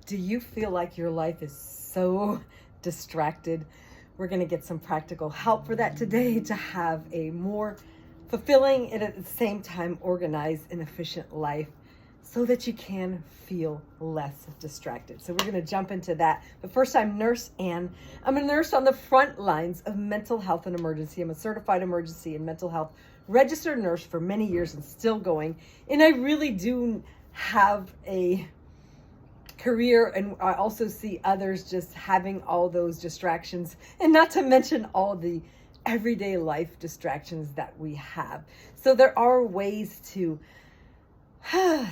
Do you feel like your life is so distracted? We're going to get some practical help for that today to have a more fulfilling and at the same time organized and efficient life so that you can feel less distracted. So we're going to jump into that. But first, I'm Nurse Ann. I'm a nurse on the front lines of mental health and emergency. I'm a certified emergency and mental health registered nurse for many years and still going. And I really do have a career, and I also see others just having all those distractions, and not to mention all the everyday life distractions that we have. So there are ways to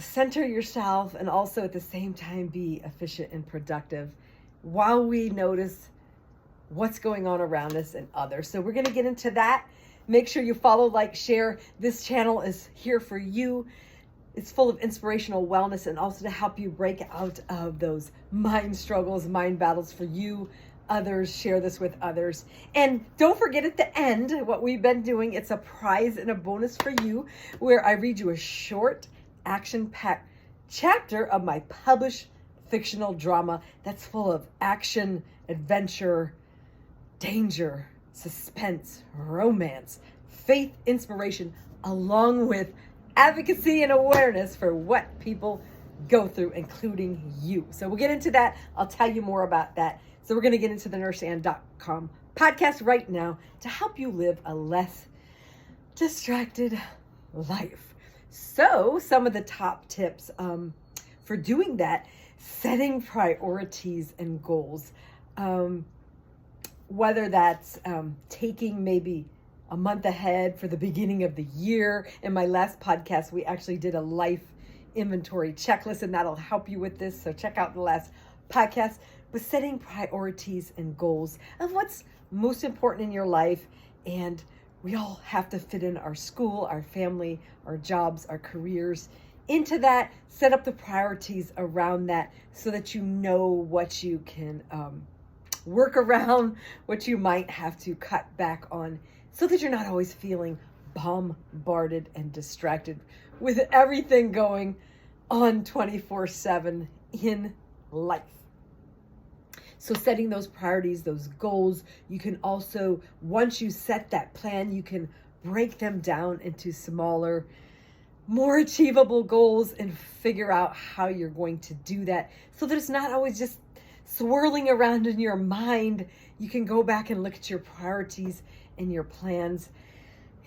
center yourself and also at the same time be efficient and productive while we notice what's going on around us and others. So we're going to get into that. Make sure you follow, like, share. This channel is here for you. It's full of inspirational wellness and also to help you break out of those mind struggles, mind battles for you, others. Share this with others. And don't forget at the end, what we've been doing, it's a prize and a bonus for you where I read you a short action-packed chapter of my published fictional drama that's full of action, adventure, danger, suspense, romance, faith, inspiration, along with advocacy and awareness for what people go through, including you. So we'll get into that. I'll tell you more about that. So we're going to get into the nurseann.com podcast right now to help you live a less distracted life. So some of the top tips for doing that: setting priorities and goals. Whether that's taking maybe a month ahead for the beginning of the year. In my last podcast, we actually did a life inventory checklist, and that'll help you with this. So check out the last podcast. But setting priorities and goals of what's most important in your life. And we all have to fit in our school, our family, our jobs, our careers into that. Set up the priorities around that so that you know what you can work around, what you might have to cut back on, so that you're not always feeling bombarded and distracted with everything going on 24/7 in life. So setting those priorities, those goals, you can also, once you set that plan, you can break them down into smaller, more achievable goals and figure out how you're going to do that so that it's not always just swirling around in your mind. You can go back and look at your priorities and your plans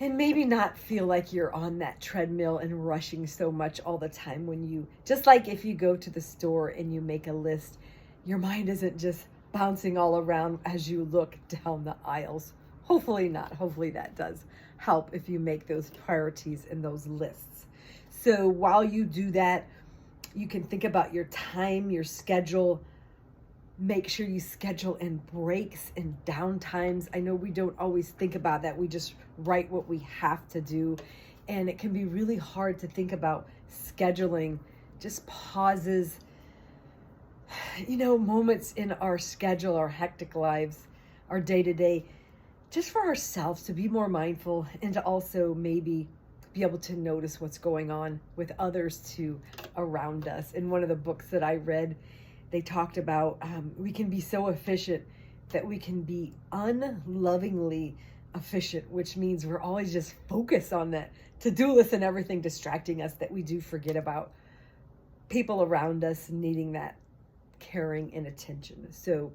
and maybe not feel like you're on that treadmill and rushing so much all the time. When you, just like if you go to the store and you make a list, your mind isn't just bouncing all around as you look down the aisles. Hopefully not. Hopefully that does help if you make those priorities and those lists. So while you do that, you can think about your time, your schedule. Make sure you schedule in breaks and downtimes. I know we don't always think about that. We just write what we have to do. And it can be really hard to think about scheduling just pauses, moments in our schedule, our hectic lives, our day-to-day, just for ourselves to be more mindful and to also maybe be able to notice what's going on with others too around us. In one of the books that I read, they talked about we can be so efficient that we can be unlovingly efficient, which means we're always just focused on that to-do list and everything distracting us, that we do forget about people around us needing that caring and attention. So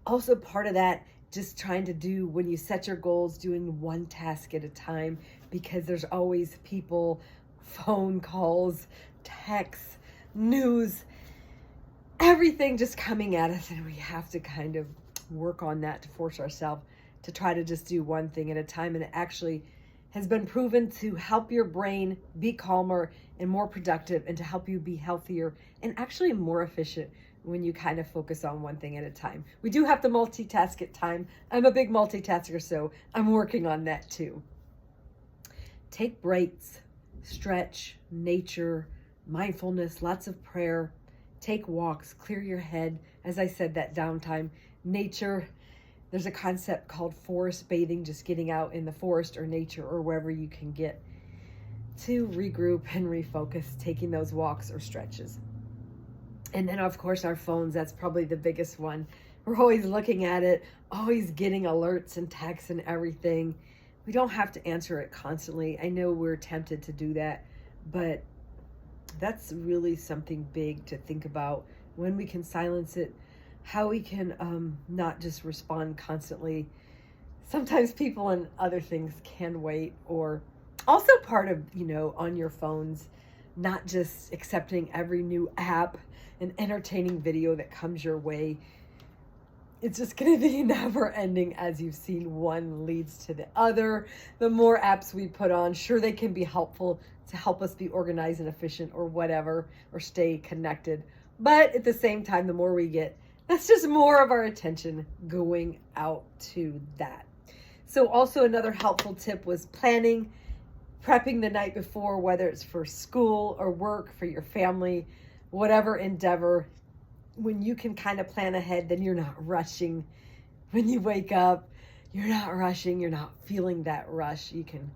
also part of that, just trying to do, when you set your goals, doing one task at a time, because there's always people, phone calls, texts, news, everything just coming at us, and we have to kind of work on that to force ourselves to try to just do one thing at a time. And it actually has been proven to help your brain be calmer and more productive, and to help you be healthier and actually more efficient when you kind of focus on one thing at a time. We do have to multitask at time. I'm a big multitasker, so I'm working on that too. Take breaks, stretch, nature, mindfulness, lots of prayer. Take walks, clear your head. As I said, that downtime, nature. There's a concept called forest bathing, just getting out in the forest or nature or wherever you can get to regroup and refocus, taking those walks or stretches. And then, of course, our phones, that's probably the biggest one. We're always looking at it, always getting alerts and texts and everything. We don't have to answer it constantly. I know we're tempted to do that, but that's really something big to think about, when we can silence it, how we can not just respond constantly. Sometimes people and other things can wait, or also part of, on your phones, not just accepting every new app and entertaining video that comes your way. It's just going to be never ending. As you've seen, one leads to the other. The more apps we put on, sure, they can be helpful to help us be organized and efficient or whatever, or stay connected. But at the same time, the more we get, that's just more of our attention going out to that. So also another helpful tip was planning, prepping the night before, whether it's for school or work, for your family, whatever endeavor. When you can kind of plan ahead, then you're not rushing. When you wake up, you're not rushing. You're not feeling that rush. You can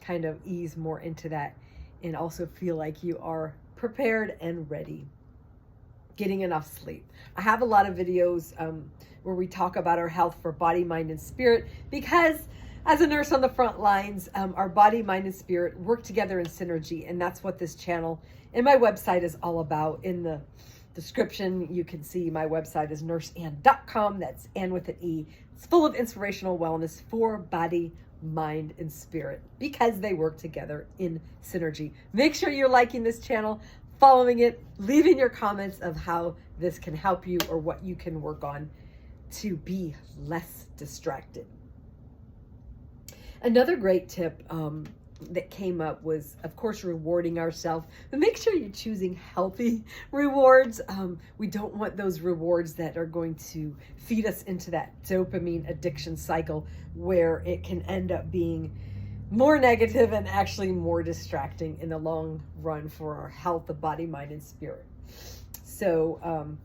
kind of ease more into that and also feel like you are prepared and ready. Getting enough sleep. I have a lot of videos where we talk about our health for body, mind, and spirit, because as a nurse on the front lines, our body, mind, and spirit work together in synergy. And that's what this channel and my website is all about. In the description, you can see my website is nurseann.com. That's Ann with an E. It's full of inspirational wellness for body, mind, and spirit, because they work together in synergy. Make sure you're liking this channel, following it, leaving your comments of how this can help you or what you can work on to be less distracted. Another great tip that came up was, of course, rewarding ourselves, but make sure you're choosing healthy rewards. We don't want those rewards that are going to feed us into that dopamine addiction cycle, where it can end up being more negative and actually more distracting in the long run for our health of body, mind, and spirit. So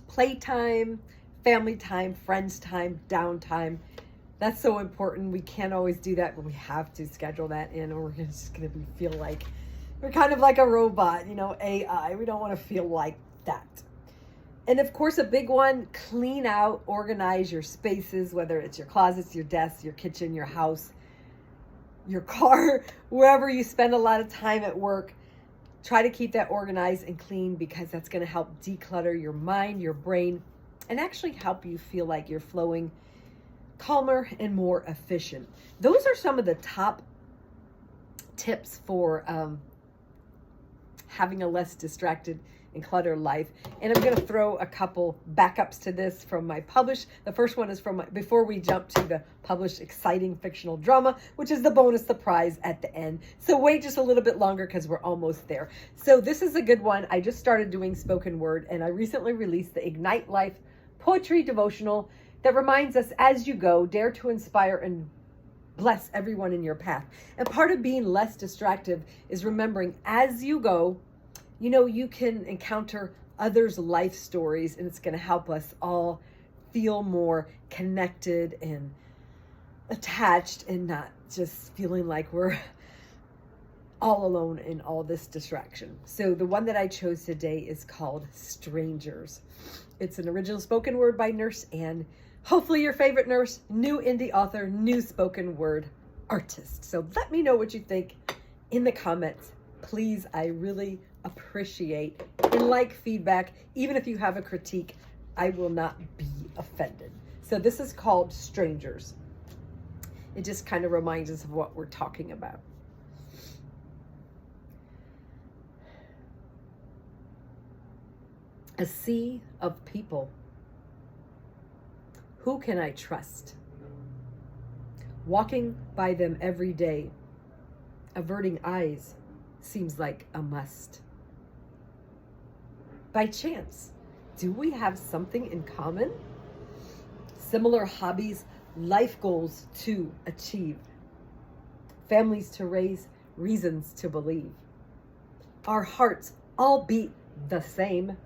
playtime, family time, friends time, downtime, that's so important. We can't always do that, but we have to schedule that in, or we're just going to feel like we're kind of like a robot, AI. We don't want to feel like that. And of course, a big one, clean out, organize your spaces, whether it's your closets, your desks, your kitchen, your house, your car, wherever you spend a lot of time at work. Try to keep that organized and clean, because that's going to help declutter your mind, your brain, and actually help you feel like you're flowing calmer and more efficient. Those are some of the top tips for having a less distracted and cluttered life. And I'm going to throw a couple backups to this from my published. The first one is from before we jump to the published exciting fictional drama, which is the bonus surprise at the end. So wait just a little bit longer, because we're almost there. So this is a good one. I just started doing spoken word, and I recently released the Ignite Life Poetry Devotional that reminds us, as you go, dare to inspire and bless everyone in your path. And part of being less distracted is remembering, as you go, you can encounter others' life stories, and it's going to help us all feel more connected and attached, and not just feeling like we're all alone in all this distraction. So the one that I chose today is called Strangers. It's an original spoken word by Nurse Ann. Hopefully your favorite nurse, new indie author, new spoken word artist. So let me know what you think in the comments. Please, I really appreciate and like feedback. Even if you have a critique, I will not be offended. So this is called Strangers. It just kind of reminds us of what we're talking about. A sea of people. Who can I trust? Walking by them every day, averting eyes seems like a must. By chance, do we have something in common? Similar hobbies, life goals to achieve, families to raise, reasons to believe. Our hearts all beat the same.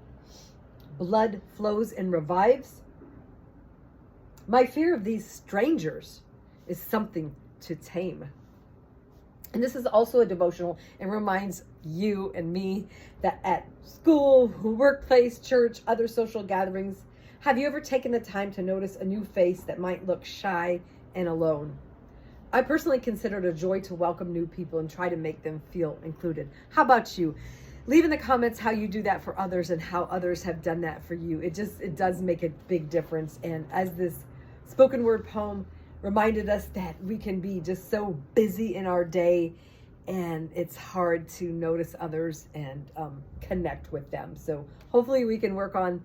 Blood flows and revives. My fear of these strangers is something to tame. And this is also a devotional and reminds you and me, that at school, workplace, church, other social gatherings, have you ever taken the time to notice a new face that might look shy and alone? I personally consider it a joy to welcome new people and try to make them feel included. How about you? Leave in the comments how you do that for others and how others have done that for you. It does make a big difference. And as this spoken word poem reminded us, that we can be just so busy in our day and it's hard to notice others and connect with them. So hopefully we can work on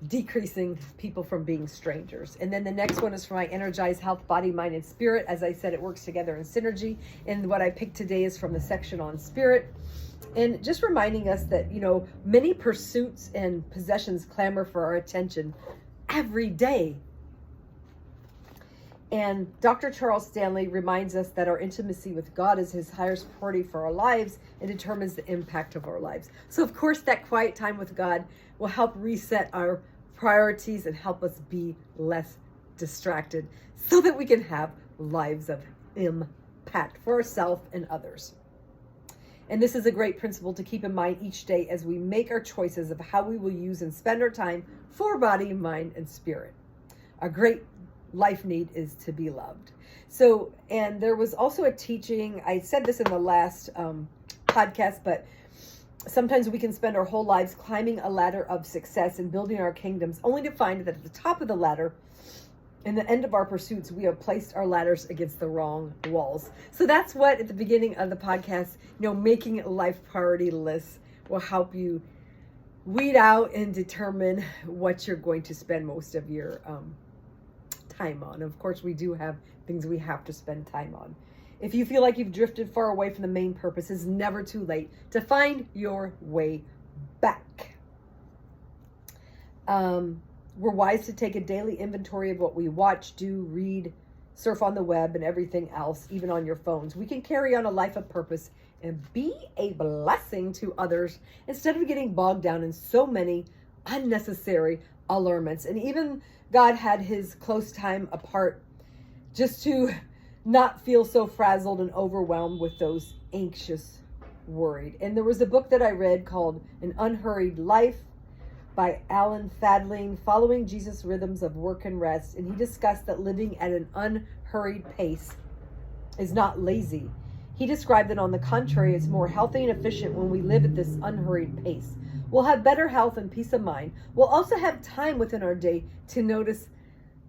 decreasing people from being strangers. And then the next one is for my energized health, body, mind, and spirit. As I said, it works together in synergy. And what I picked today is from the section on spirit. And just reminding us that, many pursuits and possessions clamor for our attention every day. And Dr. Charles Stanley reminds us that our intimacy with God is his highest priority for our lives and determines the impact of our lives. So, of course, that quiet time with God will help reset our priorities and help us be less distracted so that we can have lives of impact for ourselves and others. And this is a great principle to keep in mind each day as we make our choices of how we will use and spend our time for body, mind, and spirit. A great life need is to be loved. So, and there was also a teaching, I said this in the last podcast, but sometimes we can spend our whole lives climbing a ladder of success and building our kingdoms, only to find that at the top of the ladder, in the end of our pursuits, we have placed our ladders against the wrong walls. So that's what, at the beginning of the podcast, making a life priority list will help you weed out and determine what you're going to spend most of your time on. Of course, we do have things we have to spend time on. If you feel like you've drifted far away from the main purpose, it's never too late to find your way back. We're wise to take a daily inventory of what we watch, do, read, surf on the web, and everything else, even on your phones. We can carry on a life of purpose and be a blessing to others instead of getting bogged down in so many unnecessary allurements. And even God had his close time apart just to not feel so frazzled and overwhelmed with those anxious, worried. And there was a book that I read called An Unhurried Life by Alan Fadling, Following Jesus' Rhythms of Work and Rest. And he discussed that living at an unhurried pace is not lazy. He described that, on the contrary, it's more healthy and efficient when we live at this unhurried pace. We'll have better health and peace of mind. We'll also have time within our day to notice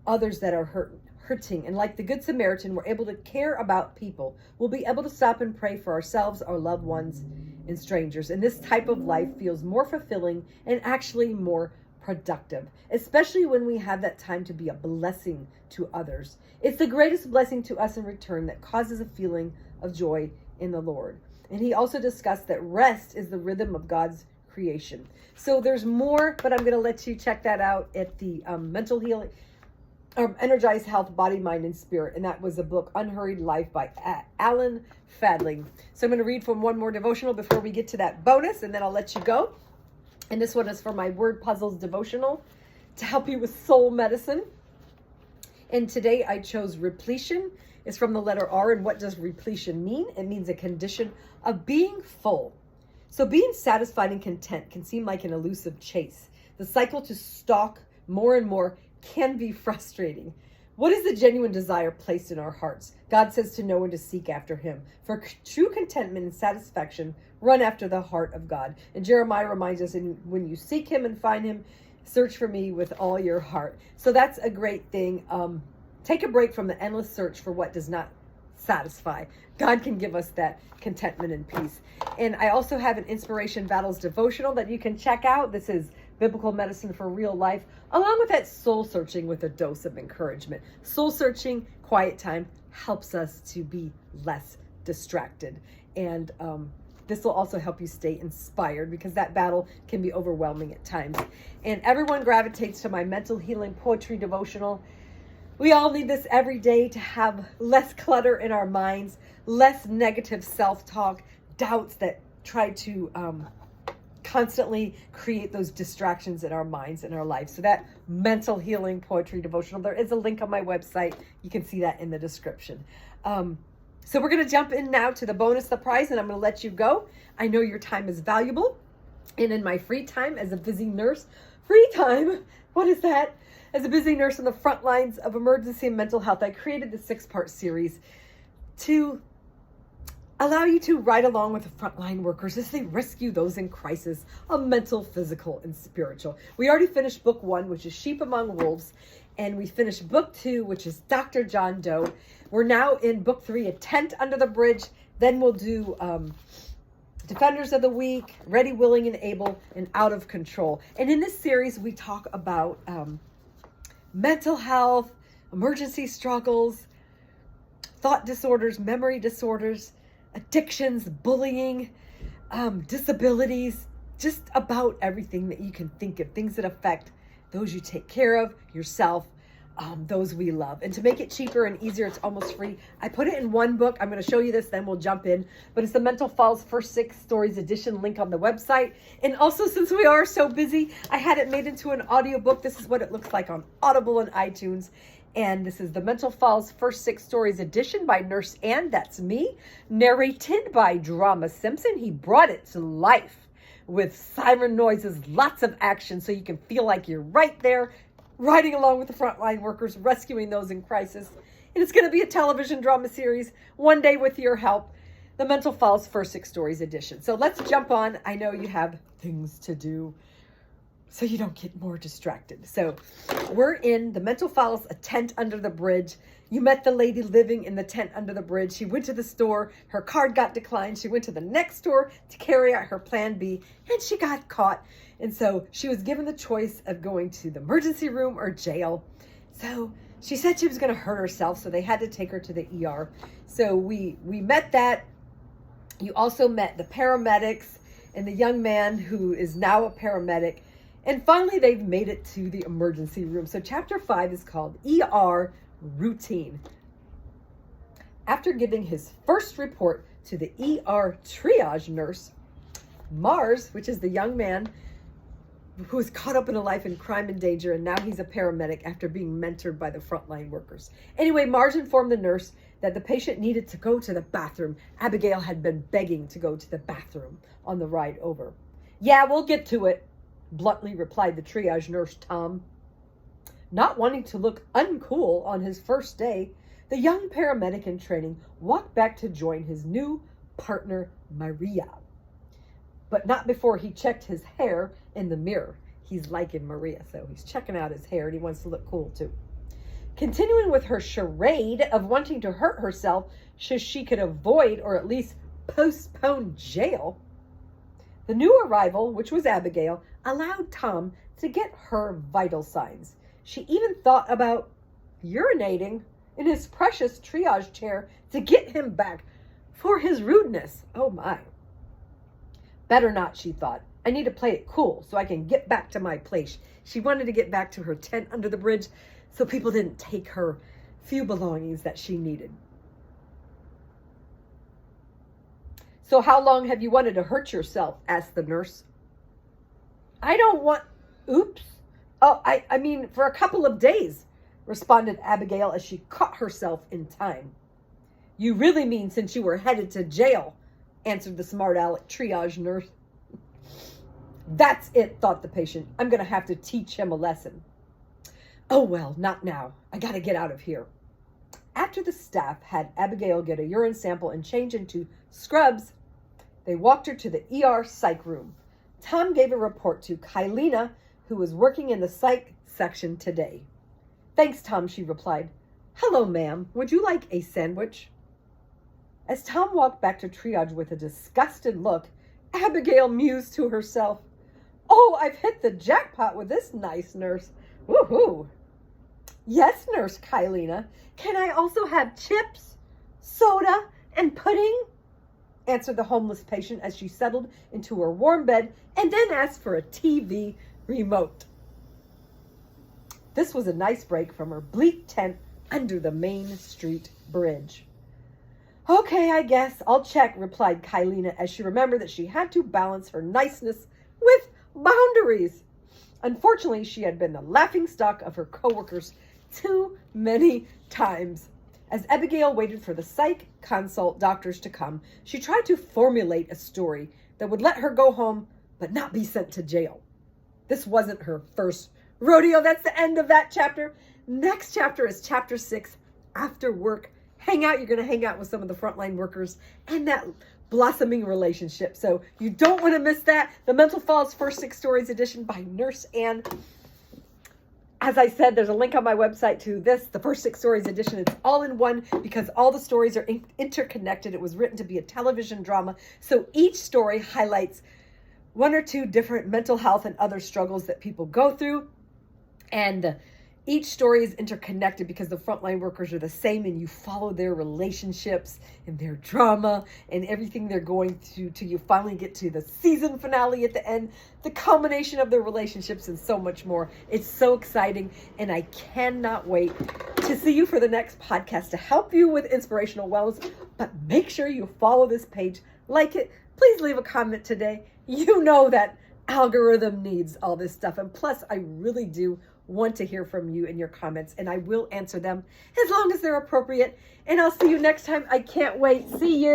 others that are hurting. And like the Good Samaritan, we're able to care about people. We'll be able to stop and pray for ourselves, our loved ones, and strangers. And this type of life feels more fulfilling and actually more productive, especially when we have that time to be a blessing to others. It's the greatest blessing to us in return that causes a feeling of joy in the Lord. And he also discussed that rest is the rhythm of God's creation. So there's more, but I'm going to let you check that out at the Mental Healing, Energized Health, Body, Mind, and Spirit. And that was the book Unhurried Life by Alan Fadling. So I'm going to read from one more devotional before we get to that bonus, and then I'll let you go. And this one is for my Word Puzzles devotional to help you with soul medicine. And today I chose repletion. It's from the letter R. And what does repletion mean? It means a condition of being full. So being satisfied and content can seem like an elusive chase. The cycle to stalk more and more can be frustrating. What is the genuine desire placed in our hearts? God says to know and to seek after him. For true contentment and satisfaction, run after the heart of God. And Jeremiah reminds us, when you seek him and find him, search for me with all your heart. So that's a great thing. Take a break from the endless search for what does not satisfy. God can give us that contentment and peace. And I also have an Inspiration Battles devotional that you can check out. This is Biblical Medicine for Real Life, along with that soul searching with a dose of encouragement. Soul searching, quiet time, helps us to be less distracted. And this will also help you stay inspired, because that battle can be overwhelming at times. And everyone gravitates to my mental healing poetry devotional. We all need this every day to have less clutter in our minds, less negative self-talk, doubts that try to constantly create those distractions in our minds and our lives. So that mental healing poetry devotional, there is a link on my website. You can see that in the description. So we're going to jump in now to the bonus surprise, and I'm going to let you go. I know your time is valuable. And in my free time as a busy nurse, free time, what is that? As a busy nurse on the front lines of emergency and mental health, I created the 6-part series to allow you to ride along with the frontline workers as they rescue those in crisis of mental, physical, and spiritual. We already finished book 1, which is Sheep Among Wolves, and we finished book 2, which is Dr. John Doe. We're now in book 3, A Tent Under the Bridge. Then we'll do Defenders of the Weak, Ready, Willing, and Able, and Out of Control. And in this series, we talk about mental health, emergency struggles, thought disorders, memory disorders, addictions, bullying, disabilities, just about everything that you can think of, things that affect those you take care of, yourself, those we love. And to make it cheaper and easier, it's almost free. I put it in one book. I'm going to show you this, then we'll jump in. But it's the Mental Falls First 6 Stories edition, link on the website. And also, since we are so busy, I had it made into an audiobook. This is what it looks like on Audible and iTunes. And this is the Mental Falls First 6 Stories edition by Nurse Ann, that's me, narrated by Drama Simpson. He brought it to life with siren noises, lots of action, so you can feel like you're right there, riding along with the frontline workers, rescuing those in crisis. And it's going to be a television drama series, one day with your help, the Mental Falls First 6 Stories edition. So let's jump on. I know you have things to do, so you don't get more distracted. So we're in the Mental Falls, A Tent Under the Bridge. You met the lady living in the tent under the bridge. She went to the store. Her card got declined. She went to the next store to carry out her plan B, and she got caught. And so she was given the choice of going to the emergency room or jail. So she said she was going to hurt herself, so they had to take her to the ER. So we met that. You also met the paramedics and the young man who is now a paramedic. And finally, they've made it to the emergency room. So chapter 5 is called ER Routine. After giving his first report to the ER triage nurse, Mars, which is the young man who was caught up in a life in crime and danger, and now he's a paramedic after being mentored by the frontline workers. Anyway, Mars informed the nurse that the patient needed to go to the bathroom. Abigail had been begging to go to the bathroom on the ride over. Yeah, we'll get to it, bluntly replied the triage nurse, Tom. Not wanting to look uncool on his first day, the young paramedic in training walked back to join his new partner, Maria. But not before he checked his hair in the mirror. He's liking Maria, so he's checking out his hair and he wants to look cool too. Continuing with her charade of wanting to hurt herself so she could avoid or at least postpone jail, the new arrival, which was Abigail, allowed Tom to get her vital signs. She even thought about urinating in his precious triage chair to get him back for his rudeness. Oh my. Better not, she thought. I need to play it cool so I can get back to my place. She wanted to get back to her tent under the bridge so people didn't take her few belongings that she needed. So how long have you wanted to hurt yourself? Asked the nurse. I don't want... Oops. Oh, I mean, for a couple of days, responded Abigail as she caught herself in time. You really mean since you were headed to jail, answered the smart aleck triage nurse. That's it, thought the patient. I'm going to have to teach him a lesson. Oh, well, not now. I got to get out of here. After the staff had Abigail get a urine sample and change into scrubs, they walked her to the ER psych room. Tom gave a report to Kylina, who was working in the psych section today. Thanks, Tom, she replied. Hello, ma'am. Would you like a sandwich? As Tom walked back to triage with a disgusted look, Abigail mused to herself, Oh, I've hit the jackpot with this nice nurse. Woohoo! Yes, Nurse Kylina. Can I also have chips, soda, and pudding? Answered the homeless patient as she settled into her warm bed and then asked for a TV remote. This was a nice break from her bleak tent under the Main Street Bridge. Okay, I guess I'll check, replied Kylina as she remembered that she had to balance her niceness with boundaries. Unfortunately, she had been the laughingstock of her coworkers too many times. As Abigail waited for the psych consult doctors to come, she tried to formulate a story that would let her go home but not be sent to jail. This wasn't her first rodeo. That's the end of that chapter. Next chapter is chapter 6, After Work. Hang out. You're going to hang out with some of the frontline workers and that blossoming relationship. So you don't want to miss that. The Mental Falls First 6 Stories edition by Nurse Anne. As I said, there's a link on my website to this, the First 6 Stories edition. It's all in one because all the stories are interconnected. It was written to be a television drama. So each story highlights one or two different mental health and other struggles that people go through. And each story is interconnected because the frontline workers are the same, and you follow their relationships and their drama and everything they're going through till you finally get to the season finale at the end, the culmination of their relationships and so much more. It's so exciting, and I cannot wait to see you for the next podcast to help you with inspirational wellness. But make sure you follow this page, like it. Please leave a comment today. You know that algorithm needs all this stuff. And plus, I really do want to hear from you in your comments, and I will answer them as long as they're appropriate. And I'll see you next time. I can't wait. See you.